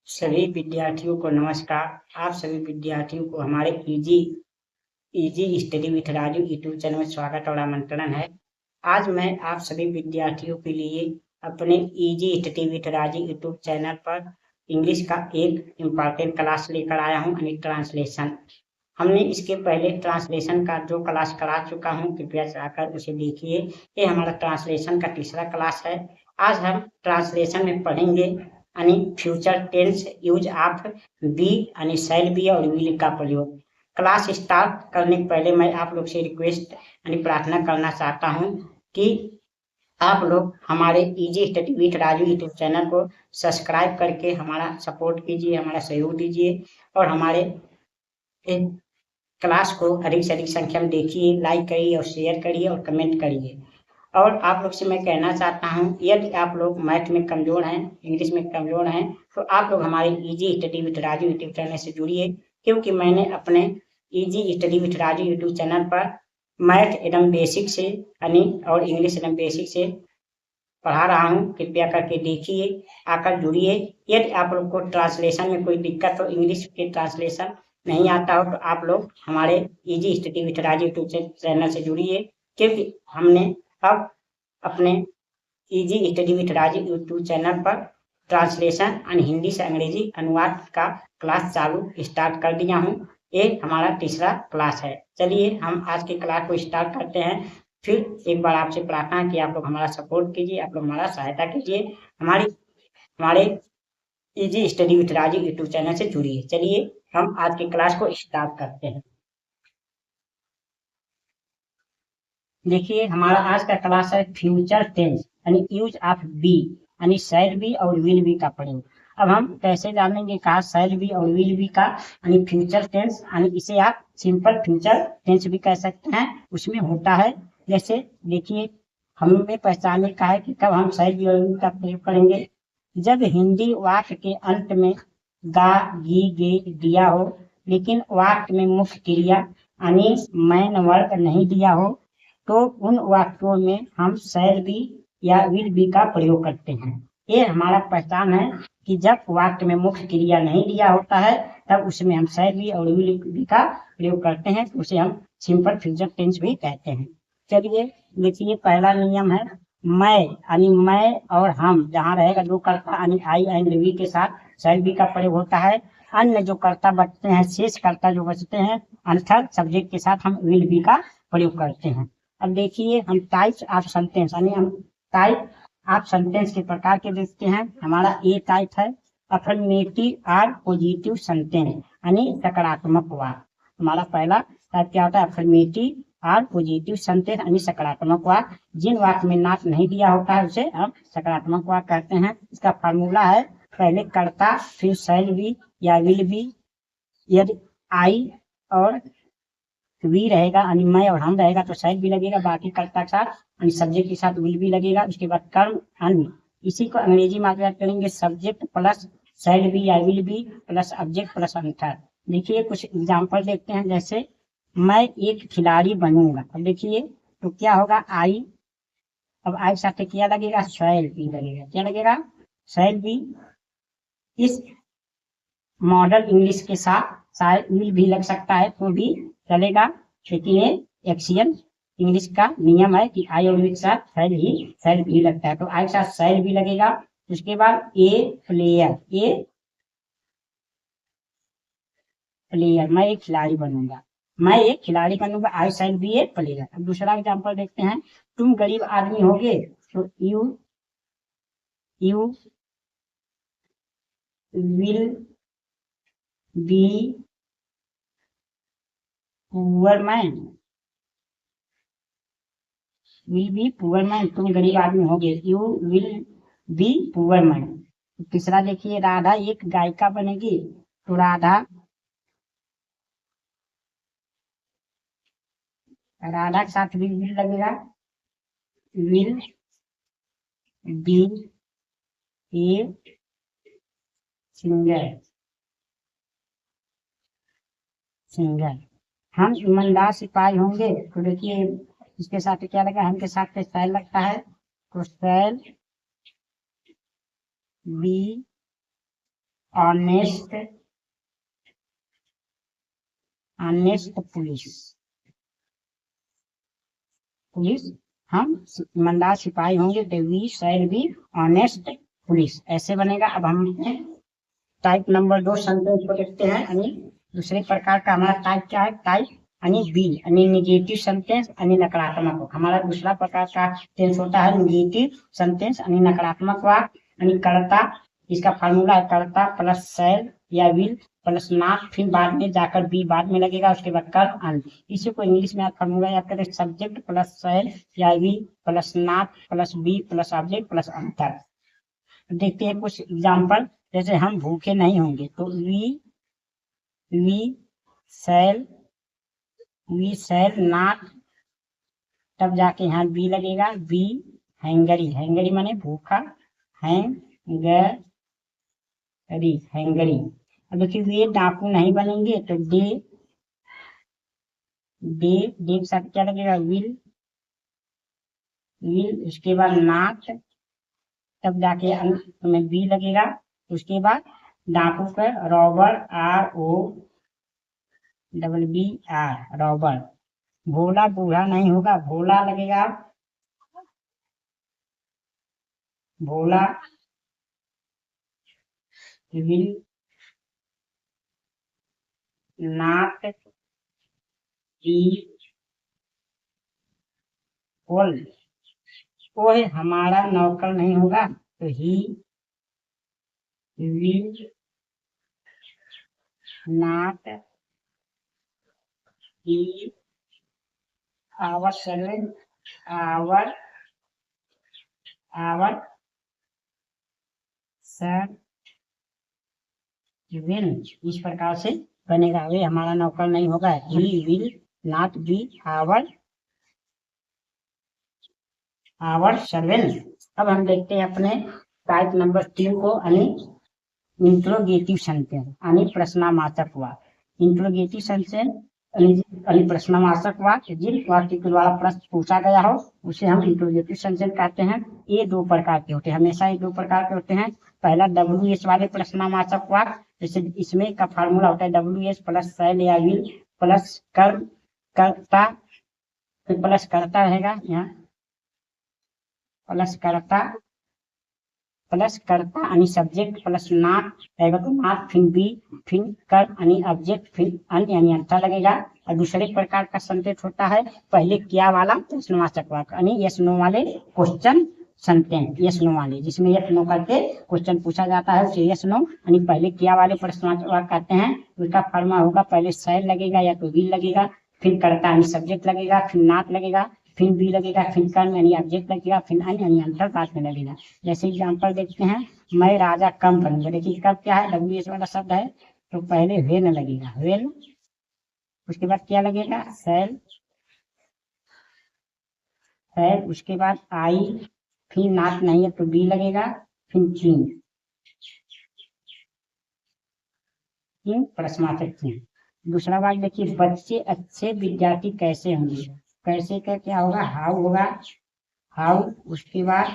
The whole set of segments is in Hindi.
सभी विद्यार्थियों को नमस्कार। आप सभी विद्यार्थियों को हमारे easy easy study with Raju YouTube channel में स्वागत और आमंत्रण है। आज मैं आप सभी विद्यार्थियों के लिए अपने easy study with Raju YouTube channel पर इंग्लिश का एक इम्पॉर्टेंट क्लास लेकर आया हूं, यानी ट्रांसलेशन। हमने इसके पहले ट्रांसलेशन का जो क्लास करा चुका हूं, कृपया जाकर उसे देखिए। ये हमारा ट्रांसलेशन का तीसरा क्लास है। आज हम ट्रांसलेशन में पढ़ेंगे यानी future tense use of be यानी शैल बी और विल का प्रयोग। क्लास स्टार्ट करने के पहले मैं आप लोग से रिक्वेस्ट यानी प्रार्थना करना चाहता हूं कि आप लोग हमारे easy study with Raju YouTube channel को सब्सक्राइब करके हमारा सपोर्ट कीजिए, हमारा सहयोग दीजिए और हमारे क्लास को अधिक से अधिक संख्या में देखिए, लाइक करिए और शेयर करिए और कमेंट करिए। और आप लोग से मैं कहना चाहता हूं, यदि आप लोग मैथ में कमजोर हैं, इंग्लिश में कमजोर हैं, तो आप लोग हमारे easy study with Raju YouTube channel से जुड़िए, क्योंकि मैंने अपने easy study with Raju YouTube channel पर मैथ एकदम बेसिक से यानी और इंग्लिश एकदम बेसिक से पढ़ा रहा हूँ। कृपया करके देखिए, आकर जुड़िए। यदि आप लोग को ट्रांसलेशन में कोई दिक्कत हो, इंग्लिश के ट्रांसलेशन नहीं आता हो, तो आप लोग हमारे easy study with Raju YouTube channel से जुड़िए, क्योंकि हमने अब अपने easy study with Raju YouTube channel पर ट्रांसलेशन यानी हिंदी से अंग्रेजी अनुवाद का क्लास चालू स्टार्ट कर दिया हूँ। ये हमारा तीसरा क्लास है। चलिए हम आज के क्लास को स्टार्ट करते हैं। फिर एक बार आपसे प्रार्थना कि आप लोग हमारा सपोर्ट कीजिए, आप लोग हमारा सहायता कीजिए, हमारे easy study with Raju YouTube channel से जुड़िए। चलिए हम आज के क्लास को स्टार्ट करते हैं। देखिए हमारा आज का क्लास है फ्यूचर टेंस यानी यूज ऑफ बी यानी शैल बी और विल बी का प्रयोग। अब हम कैसे जानेंगे कहा शैल बी और विल बी का यानी फ्यूचर टेंस, यानी इसे आप सिंपल फ्यूचर टेंस भी कह सकते हैं। उसमें होता है जैसे देखिए हमें पहचानने का है कि कब हम शैल बी और विल का प्रयोग करेंगे। जब हिंदी वाक्य के अंत में गा गी गे दिया हो, लेकिन वाक्य में मुख्य क्रिया यानी मैन वर्ब नहीं दिया हो, तो उन वाक्यों में हम शैल बी या विल बी का प्रयोग करते हैं। ये हमारा पहचान है कि जब वाक्य में मुख्य क्रिया नहीं दिया होता है, तब उसमें हम शैल बी और विल बी का प्रयोग करते हैं, तो उसे हम सिंपल फ्यूचर टेंस भी कहते हैं। चलिए देखिए पहला नियम है मैं यानी मैं और हम, जहाँ रहेगा जो कर्ता यानी आई एंड वी के साथ शैल बी का प्रयोग होता है। अन्य जो कर्ता बचते हैं, शेष कर्ता जो बचते हैं, अनथर सब्जेक्ट के साथ हम विल बी का प्रयोग करते हैं। अब देखिए हम टाइप्स ऑफ सेंटेंस यानी हम टाइप ऑफ सेंटेंस के प्रकार के देखते हैं। हमारा ए टाइप है अफर्मेटिव और पॉजिटिव सेंटेंस यानी सकारात्मक वाक्य। हमारा पहला टाइप क्या होता है? अफर्मेटिव और पॉजिटिव सेंटेंस यानी सकारात्मक वाक्य। जिन वाक्य में नाट नहीं दिया होता है उसे हम सकारात्मक वाक्य कहते हैं। इसका फार्मूला है पहले कर्ता फिर शैल बी या विल बी। यदि आई और वी रहेगा यानी मैं और हम रहेगा तो शैल भी लगेगा, बाकी कर्ता के साथ यानी सब्जेक्ट के साथ विल भी लगेगा। उसके बाद कर्म अन्य, इसी को अंग्रेजी में याद करेंगे सब्जेक्ट प्लस शैल बी या will be plus object plus another. देखिए कुछ एग्जाम्पल देखते हैं, जैसे मैं एक खिलाड़ी बनूंगा। अब देखिए तो क्या होगा आई, अब आई साथ क्या लगेगा? शैल बी लगेगा। क्या लगेगा? Shall be. इस मॉडल इंग्लिश के साथ शायद विल भी लग सकता है तो भी चलेगा, क्योंकि ये एक्सियल इंग्लिश का नियम है कि आई और वी के साथ शैल भी लगता है, तो आई के साथ शैल भी लगेगा। उसके बाद ए प्लेयर, मैं एक खिलाड़ी बनूंगा, आई शैल बी ए प्लेयर। अब दूसरा एग्जांपल देखते हैं, तुम गरीब आदमी होगे तो you will be poor man, तुम गरीब आदमी होगे, you will be poor man. तीसरा देखिए राधा एक गायिका बनेगी तो राधा के साथ भी विल लगेगा, विल बी ए सिंगर। हम ईमानदार सिपाही होंगे तो देखिए इसके साथ क्या लगा? हम के साथ शैल लगता है तो shall be honest honest police police हम ईमानदार सिपाही होंगे तो we shall be honest police, ऐसे बनेगा। अब हम टाइप नंबर 2 सेंटेंस को देखते हैं। यानी दूसरे प्रकार का हमारा टाइप क्या है, टाइप यानी बी यानी निगेटिव सेंटेंस यानी नकारात्मक। हमारा दूसरा प्रकार का टेंस होता है निगेटिव सेंटेंस यानी नकारात्मक वाक्य। यानी कर्ता, इसका फार्मूला है कर्ता प्लस शैल या विल प्लस नॉट, फिर बाद में जाकर बी बाद में लगेगा, उसके बाद कर अंत। इसी को इंग्लिश में आप फार्मूला याद करें, सब्जेक्ट प्लस शैल या will plus not plus be plus object plus अंतर। देखते हैं कुछ एग्जाम्पल। जैसे हम भूखे नहीं होंगे तो वी शैल नॉट, तब जाके यहाँ बी लगेगा, बी हैंगरी, हैंगरी माने भूखा, हैंगरी। अब देखिए वे डाकू नहीं बनेंगे तो डे के साथ क्या लगेगा, विल, उसके बाद नॉट, तब जाके अंत में बी लगेगा, उसके बाद डाकू का रॉबर, ROBBR रॉबर। भोला बूढ़ा नहीं होगा, भोला लगेगा, Bhola will not be old, वो हमारा नौकर नहीं होगा तो he will not be our servant, our servant. इस प्रकार से बनेगा, वे हमारा नौकर नहीं होगा, he will not be our servant. अब हम देखते हैं अपने टाइप नंबर 3 को, यानी इंट्रोगेटिव सेंटेंस यानी प्रश्नवाचक वाक्य। इंट्रोगेटिव सेंटेंस यानी प्रश्नवाचक वाक्य, जिन वाक्य के द्वारा प्रश्न पूछा गया हो उसे हम इंट्रोगेटिव सेंटेंस कहते हैं। ये 2 प्रकार के होते हैं, हमेशा ये 2 प्रकार के होते हैं। पहला WH वाले प्रश्नवाचक वाक्य, जैसे इसमें का फार्मूला होता है WH प्लस शैल या विल प्लस कर्ता, प्लस करता रहेगा यहाँ, प्लस करता यानी सब्जेक्ट प्लस नॉट रहेगा तो नॉट, फिर बी, फिर कर यानी ऑब्जेक्ट, फिर अन यानी अंतर लगेगा। और दूसरे प्रकार का सेंटेंस होता है पहले क्या वाला प्रश्नवाचक वाक्य यानी यस नो वाले क्वेश्चन सेंटेंस, यस नो वाले, जिसमें यस नो करके क्वेश्चन पूछा जाता है उसे यस नो यानी पहले क्या वाले प्रश्नवाचक वाक्य कहते हैं। उसका फॉर्मूला होगा पहले शैल लगेगा या तो विल लगेगा, फिर करता यानी सब्जेक्ट लगेगा, फिर नॉट लगेगा, फिर बी लगेगा, फिर कर्म यानी ऑब्जेक्ट लगेगा, फिर अन यानी अंतर बाद में लगेगा। जैसे एग्जाम्पल देखते हैं, मैं राजा कम बनूंगा। देखिए कब क्या है, WH वाला शब्द है तो पहले वेन लगेगा, वेन, उसके बाद क्या लगेगा, शैल, उसके बाद आई, फिर नॉट नहीं है तो बी लगेगा, फिर किंग प्रश्नवाचक चिन्ह। दूसरा बात देखिए, बच्चे अच्छे विद्यार्थी कैसे होंगे, कैसे का क्या होगा, हाउ होगा, हाउ, उसके बाद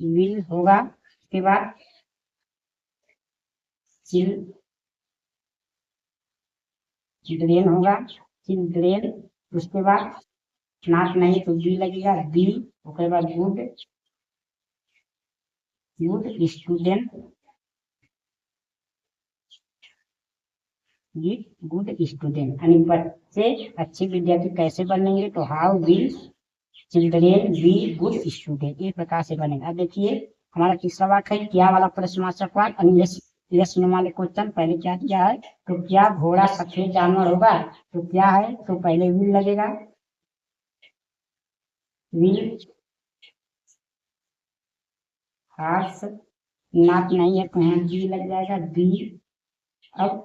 विल होगा, उसके बाद चिल्ड्रेन होगा, चिल्ड्रेन, उसके बाद नॉट नहीं तो बी लगेगा, बी, उसके बाद गुड स्टूडेंट, गुड स्टूडेंट। यानी बच्चे अच्छे विद्यार्थी कैसे बनेंगे तो how will children be good student, इस प्रकार से बनेगा। देखिए हमारा तीसरा वाक्य है क्या वाला प्रश्नवाचक वाक्य, यस नो वाले क्वेश्चन। पहले क्या दिया है तो क्या घोड़ा सफेद जानवर होगा, तो क्या है तो पहले विल लगेगा, विल हार्स, नॉट नहीं है तो यहाँ बी लग जाएगा, बी। अब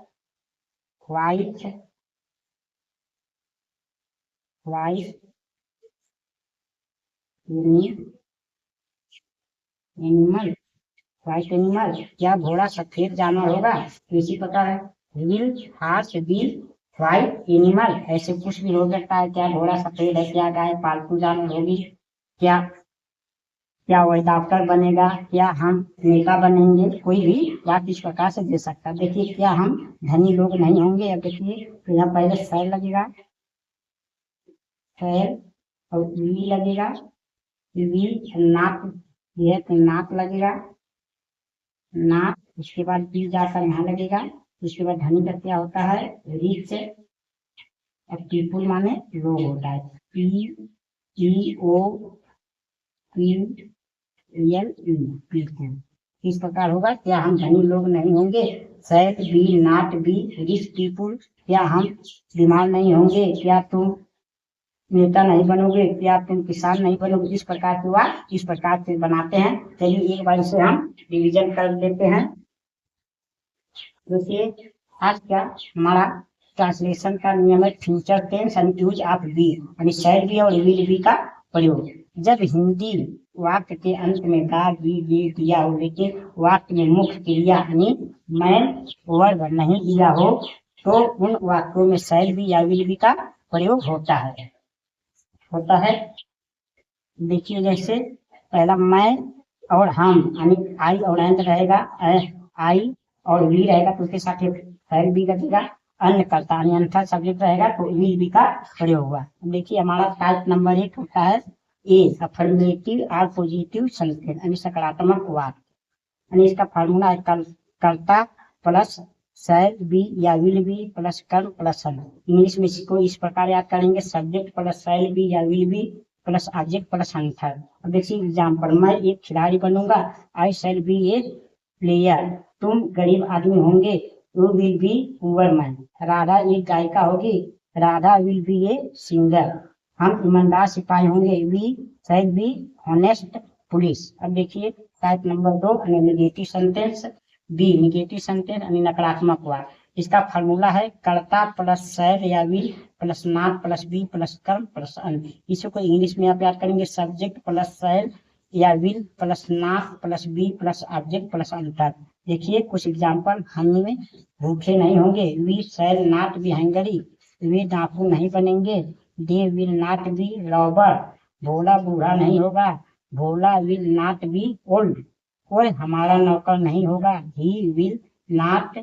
वाइट एनिमल, व्हाइट एनिमल, क्या घोड़ा सफेद जानवर होगा, तो इसी प्रकार है will horse be white animal, ऐसे कुछ भी हो सकता है, क्या घोड़ा सफेद है, क्या गाय पालतू जानवर होगी, क्या क्या वह डॉक्टर बनेगा, क्या हम नेता बनेंगे, कोई भी वाक्य इस प्रकार से दे सकता है। देखिए क्या हम धनी लोग नहीं होंगे। अब देखिए तो यहाँ पहले सैर लगेगा, सैर और वी लगेगा, वी नाक, यह तो नाक लगेगा, नाक। उसके बाद बी जाकर यहाँ लगेगा। उसके बाद धनी का क्या होता है, रिच। और पीपुल माने लोग होता है, P E O P L E, people. इस प्रकार होगा, क्या हम धनी लोग नहीं होंगे, shall be not be rich people. क्या हम बीमार नहीं होंगे, क्या तुम नेता नहीं बनोगे, क्या तुम किसान नहीं बनोगे। इस प्रकार के वाक्य इस प्रकार से बनाते हैं। चलिए एक बार इसे हम रिवीजन कर लेते हैं। देखिए आज का हमारा ट्रांसलेशन का नियम है future tense and use of be यानी शैल बी और विल बी का प्रयोग। जब हिंदी वाक्य के अंत में गा बी गे दिया हो लेकिन वाक्य में मुख्य क्रिया यानी मैन वर्ब नहीं दिया हो तो उन वाक्यों में शैल बी या विल बी का प्रयोग होता है। देखिए जैसे पहला मैं और हम यानी आई और एंड रहेगा, आई और वी रहेगा तो उसके साथ फैल भी लगेगा। अन्य करता अन्यथा सब्जेक्ट रहेगा तो विल बी का प्रयोग हुआ। देखिए हमारा टाइप नंबर 1 होता है ए अफर्मेटिव और पॉजिटिव सेंटेंस यानी सकारात्मक वाक्य। यानी इसका फार्मूला है कर्ता प्लस शैल बी या विल बी प्लस कर्म प्लस सन। इंग्लिश में इसको इस प्रकार याद करेंगे, सब्जेक्ट प्लस शैल बी या will be plus object plus अंतर। अब देखिए एग्जाम्पल, मैं एक खिलाड़ी बनूंगा, आई शैल बी ए प्लेयर। तुम गरीब आदमी होंगे, you will be poor man. Radha एक गायिका होगी, Radha will be a singer. हम ईमानदार सिपाही होंगे, we shall be honest police. अब देखिए type number 2 negative sentence B negative sentence यानी नकारात्मक वाक्य। इसका फार्मूला है कर्ता प्लस शैल या will plus not plus be plus कर्म प्लस अन। इसी को इंग्लिश में आप याद करेंगे, सब्जेक्ट प्लस शैल या will plus not plus be plus object plus another. देखिए कुछ एग्जाम्पल, हम में भूखे नहीं होंगे, we shall not be hungry. वे डाकू नहीं बनेंगे, they will not be robber. Bhola बूढ़ा नहीं होगा, Bhola will not be old. कोई हमारा नौकर नहीं होगा, he will not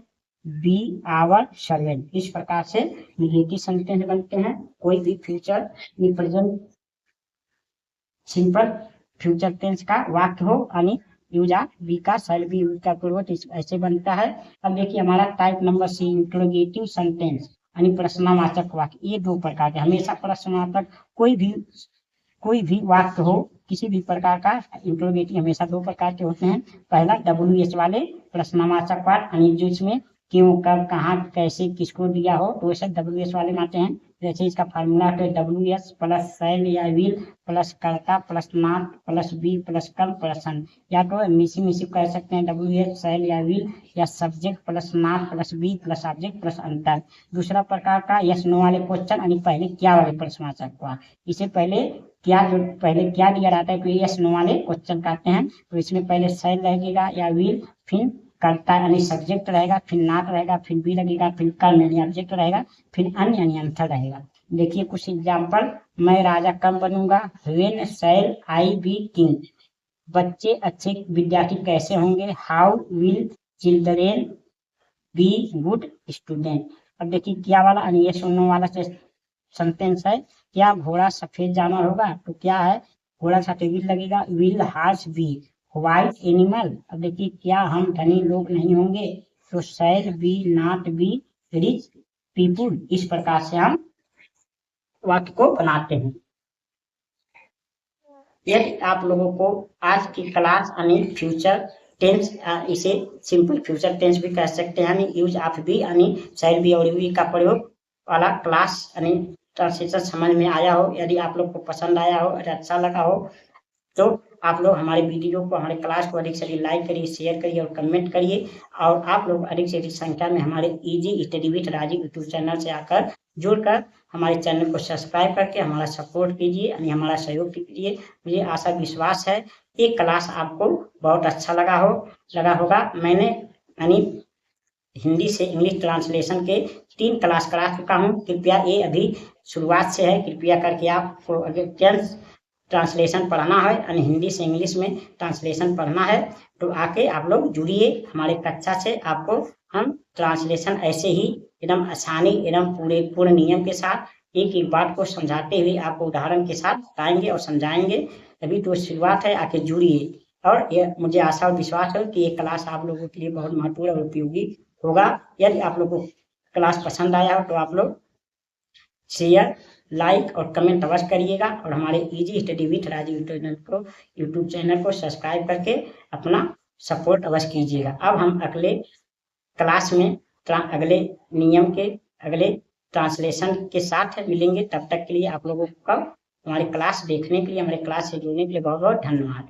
be our servant. इस प्रकार से निगेटिव सेंटेंस बनते हैं। कोई भी future present simple future tense का वाक्य हो यानी यूज ऑफ बी का शैल बी यूज का प्रयोग ऐसे बनता है। अब देखिए हमारा type number C interrogative sentence यानी प्रश्नवाचक वाक्य। ये दो प्रकार के, हमेशा प्रश्नवाचक कोई भी वाक्य हो किसी भी प्रकार का इंट्रोगेटिव हमेशा दो प्रकार के होते हैं। पहला WH वाले प्रश्नवाचक वाक्य यानी जो इसमें क्यों कब कहाँ कैसे किसको दिया हो तो वैसे WH वाले आते हैं। जैसे इसका फार्मूला है WH प्लस शैल या विल प्लस कर्ता plus not plus be plus कर्म प्लस सन। या तो मिसी कह सकते हैं WH शैल या विल या subject plus not plus be plus object plus अंतर। दूसरा प्रकार का यस नो वाले क्वेश्चन यानी पहले क्या वाले प्रश्नवाचक हुआ, इसे पहले क्या दिया रहता है तो यस नो वाले क्वेश्चन कहते हैं। तो इसमें पहले शैल लगेगा या विल, फिर करता यानी सब्जेक्ट रहेगा, फिर नॉट रहेगा, फिर बी लगेगा, फिर कर्म यानी ऑब्जेक्ट रहेगा, फिर अन्य यानी अंतर रहेगा। देखिए कुछ एग्जाम्पल, मैं राजा कब बनूंगा, when shall I be king. बच्चे अच्छे विद्यार्थी कैसे होंगे, how will children be good student. अब देखिए क्या वाला यानी ये सुनने वाला सेंटेंस है, क्या घोड़ा सफेद जानवर होगा तो क्या है घोड़ा सफेद विल लगेगा, will horse be white animal. अब देखिए क्या हम धनी लोग नहीं होंगे तो shall be not be rich people. इस प्रकार से हम वाक्य को बनाते हैं। यदि आप लोगों को आज की क्लास यानी फ्यूचर टेंस, इसे सिंपल फ्यूचर टेंस भी कह सकते हैं यानी यूज ऑफ बी यानी शैल बी और बी का प्रयोग वाला क्लास यानी ट्रांसलेशन समझ में आया हो, यदि आप लोग को पसंद आया हो और अच्छा लगा हो तो आप लोग हमारे वीडियो को हमारे क्लास को अधिक से अधिक लाइक करिए, शेयर करिए और कमेंट करिए। और आप लोग अधिक से अधिक संख्या में हमारे easy study with Rajeev YouTube channel से आकर जुड़कर हमारे चैनल को सब्सक्राइब करके हमारा सपोर्ट कीजिए यानी हमारा सहयोग कीजिए। मुझे आशा विश्वास है ये क्लास आपको बहुत अच्छा लगा होगा। मैंने यानी हिंदी से इंग्लिश ट्रांसलेशन के 3 क्लास करा चुका हूँ। कृपया ये अभी शुरुआत से है, कृपया करके आपको टेंस ट्रांसलेशन पढ़ना है यानी हिंदी से इंग्लिश में ट्रांसलेशन पढ़ना है तो आके आप लोग जुड़िए हमारे कक्षा से। आपको हम ट्रांसलेशन ऐसे ही एकदम आसानी एकदम पूर्ण नियम के साथ एक एक बात को समझाते हुए आपको उदाहरण के साथ बताएंगे और समझाएंगे। अभी तो शुरुआत है, आके जुड़िए। और ये मुझे आशा और विश्वास है कि ये क्लास आप लोगों के लिए बहुत महत्वपूर्ण और उपयोगी होगा। यदि आप लोगों को क्लास पसंद आया हो तो आप लोग शेयर, लाइक और कमेंट अवश्य करिएगा और हमारे easy study with Rajeev YouTube channel को सब्सक्राइब करके अपना सपोर्ट अवश्य कीजिएगा। अब हम अगले क्लास में अगले नियम के अगले ट्रांसलेशन के साथ मिलेंगे। तब तक के लिए आप लोगों का हमारी क्लास देखने के लिए, हमारे क्लास से जुड़ने के लिए बहुत बहुत धन्यवाद।